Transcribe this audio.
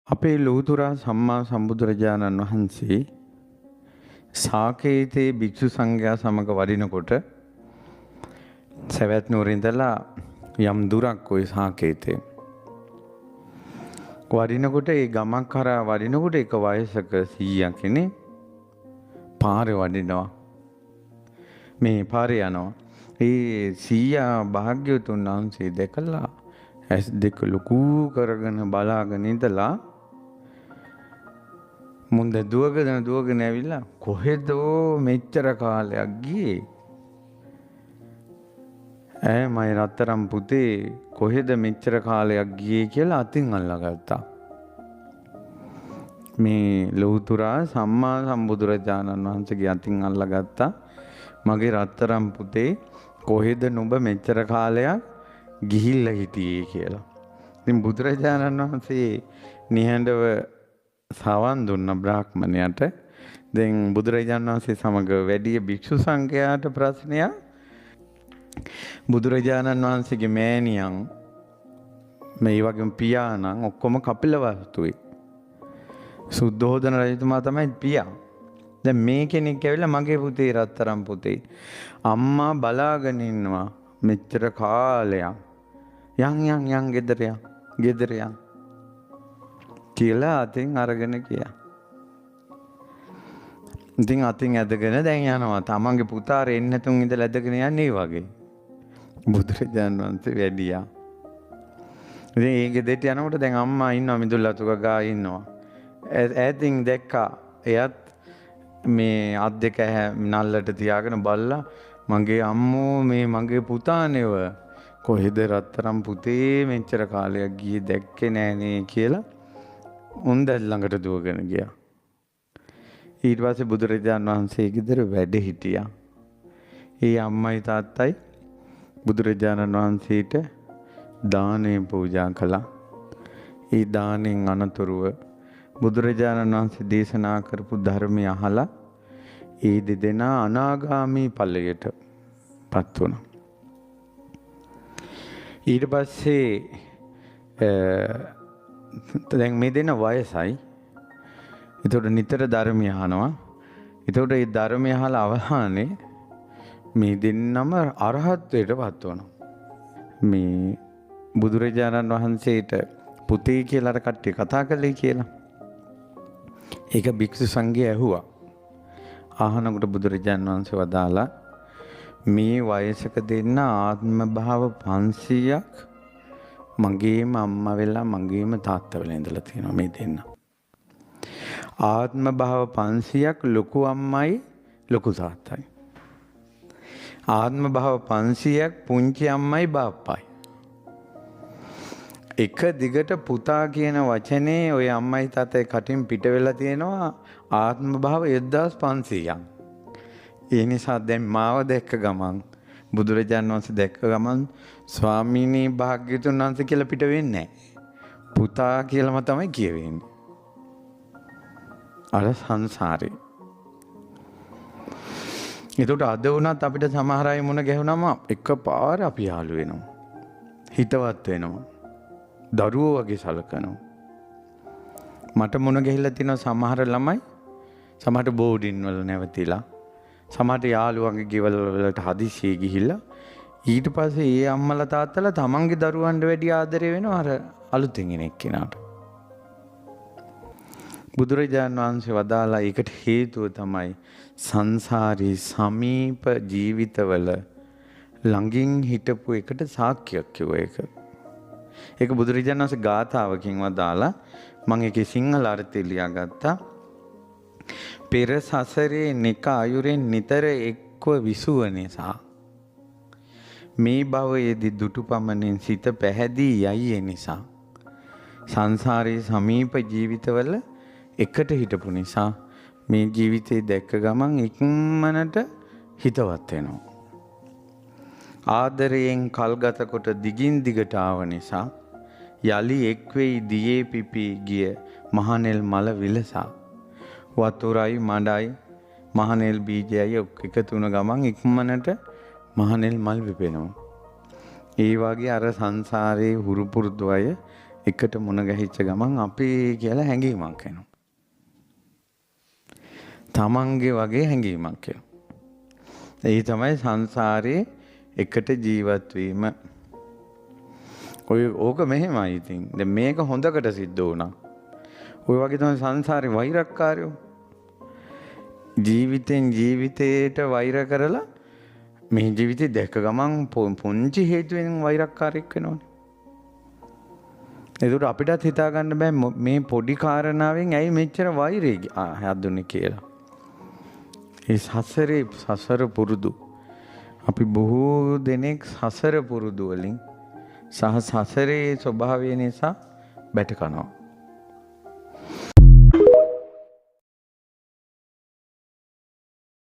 අපේ ලෝතුරා සම්මා සම්බුදුරජාණන් වහන්සේ සාකේතේ භික්ෂු සංඝයා සමග වඩිනකොට සවැත් නුවර ඉඳලා යම් දුරක් ওই සාකේතේ වඩිනකොට ඒ ගමක් කරා වඩිනකොට එක වයසක සීයා කෙනෙක් පාරේ වඩිනවා. මේ පාරේ යනවා. ඒ සීයා භාග්‍යවතුන් වහන්සේ දැකලා ඇස් දෙක ලොකු කරගෙන බලාගෙන ඉඳලා මුන්ද දුවගෙන ඇවිල්ලා කොහෙදෝ මෙච්චර කාලයක් ගියේ මයි රත්තරම් පුතේ කොහෙද මෙච්චර කාලයක් ගියේ කියලා අතින් අල්ලගත්තා. මේ ලෞතුරා සම්මා සම්බුදුරජාණන් වහන්සේගේ අතින් අල්ලගත්තා. මගේ රත්තරම් පුතේ කොහෙද නුඹ මෙච්චර කාලයක් ගිහිල්ලා හිටියේ කියලා. ඉතින් බුදුරජාණන් වහන්සේ නිහඬව සවන් දුන්න බ්‍රාහ්මණයට. දැන් බුදුරජාණන් වහන්සේ සමග වැඩි භික්ෂු සංඝයාට ප්‍රශ්නයක්. බුදුරජාණන් වහන්සේගේ මෑණියන් මේ වගේම පියාණන් ඔක්කොම කපිලවස්තුයි. සුද්ධෝදන රජතුමා තමයි පියා. දැන් මේ කෙනෙක් ඇවිල්ලා මගේ පුතේ රත්තරන් පුතේ අම්මා බලාගෙන ඉන්නවා මෙච්චර කාලයක්. යන් ගෙදර යන් කියලා අතින් අරගෙන ගියා. ඉතින් අතින් ඇදගෙන දැන් යනවා. තමන්ගේ පුතා රෙන්න තුන් ඉඳලා ඇදගෙන යන්නේ වගේ. බුදුරජාණන් වහන්සේ වැඩියා. ඉතින් ඒ ගෙදරට යනකොට දැන් අම්මා ඉන්නවා මිදුල් අතුක ගා ඉන්නවා. ඈතින් දැක්කා එයත් මේ අත් දෙක නල්ලට තියාගෙන බල්ලා මගේ අම්මෝ මේ මගේ පුතානේව කොහෙද රත්තරම් පුතේ මෙච්චර කාලයක් ගියේ දැක්කේ නෑනේ කියලා උන්ද ළඟට දුවගෙන ගියා. ඊට පස්සේ බුදුරජාණන් වහන්සේ ගෙදර වැඩ හිටියා. ඒ අම්මයි තාත්තයි බුදුරජාණන් වහන්සේට දානේ පූජා කළා. ඒ දානෙන් අනතුරුව බුදුරජාණන් වහන්සේ දේශනා කරපු ධර්මය අහලා ඒ දෙදෙනා අනාගාමී ඵලයට පත් වුණා. ඊට පස්සේ දැන් මේ දෙන වයසයි. ඒතකොට නිතර ධර්මය අහනවා. ඒතකොට මේ ධර්මය අහලා අවසානයේ මේ දෙන්නම අරහත්ත්වයට පත් වෙනවා. මේ බුදුරජාණන් වහන්සේට පුතේ කියලා අර කට්ටිය කතා කළේ කියලා. ඒක භික්ෂු සංඝයා ඇහුවා. ආහනකොට බුදුරජාණන් වහන්සේ වදාලා මේ වයසක දෙන්න ආත්ම භාව 500ක් මගේම අම්මා වෙලා මගේම තාත්තා වෙලා ඉඳලා තියෙනවා මේ දෙන්න. ආත්ම භාව 500ක් ලොකු අම්මයි ලොකු තාත්තයි. ආත්ම භාව 500ක් පුංචි අම්මයි බාප්පයි. එක දිගට පුතා කියන වචනේ ඔය අම්මයි තාත්තයි කටින් පිට වෙලා තියෙනවා ආත්ම භාව 1500ක්. ඒ නිසා දැන් මාව දැක්ක ගමන් බුදුරජාණන් වහන්සේ දැක්ක ගමන් ස්වාමීනි භාග්‍යතුන් වහන්සේ කියලා පිට වෙන්නේ නැහැ. පුතා කියලාම තමයි කියවෙන්නේ. අර සංසාරේ. ඒකට අද වුණත් අපිට සමහර අය මුණ ගැහුනම එකපාර අපි යාළු වෙනවා. හිතවත් වෙනවා. දරුවෝ වගේ සලකනවා. මට මුණ ගැහිලා තියෙන සමහර ළමයි සමහර බෝඩින් වල නැවතිලා සමහර යාළුවන්ගේ ගෙවල් වලට හදිසියෙ ගිහිල්ලා ඊට පස්සේ ඒ අම්මලා තාත්තලා තමන්ගේ දරුවන්ට වැඩි ආදරය වෙනවා අර අලුතෙන් එන එක්කෙනාට. බුදුරජාණන් වහන්සේ වදාලා ඒකට හේතුව තමයි සංසාරී සමීප ජීවිතවල ළඟින් හිටපු එකට සාක්ෂියක් කිව්ව එක. ඒක බුදුරජාණන් වහන්සේ ගාථාවකින් වදාලා මම ඒකේ සිංහල අර්ථය ලියාගත්තා. පෙර සසරේ නික අයුරෙන් නිතර එක්ව විසුව නිසා මේ භවයේදී දුටු පමණින් සිත පැහැදී යයි නිසා සංසාරේ සමීප ජීවිතවල එකට හිටපු නිසා මේ ජීවිතේ දැක්ක ගමන් ඉක්මනට හිතවත් වෙනවා. ආදරයෙන් කල්ගත කොට දිගින් දිගට ආව නිසා යලි එක් වෙයි දියේ පිපී ගිය මහනෙල් මල විලසා වතුරයි මඩයි මහනෙල් බීජයයි එකතු වුණ ගමන් ඉක්මනට මහනෙල් මල් විපෙනවා. ඒ වගේ අර සංසාරේ හුරු පුරුදු අය එකට මුණ ගැහිච්ච ගමන් අපි කියලා හැඟීමක් එනවා. තමන්ගේ වගේ හැඟීමක් එනවා. ඒ තමයි සංසාරේ එකට ජීවත් වීම. ඕක මෙහෙමයි ඉතින්. දැන් මේක හොඳකට සිද්ධ වුණා. ඔය වගේ තමයි සංසාරේ වෛරක්කාරයෝ. ජීවිතෙන් ජීවිතේට වෛර කරලා මේ ජීවිතේ දැක ගමන් පුංචි හේතුවෙන් වෛරක්කාරයෙක් වෙනවනේ. ඒකට අපිටත් හිතා ගන්න බෑ මේ පොඩි කාරණාවෙන් ඇයි මෙච්චර වෛරය හැදුනේ කියලා. ඒ සසර පුරුදු. අපි බොහෝ දෙනෙක් සසර පුරුදු වලින් සහ සසරේ ස්වභාවය නිසා බැට කනවා.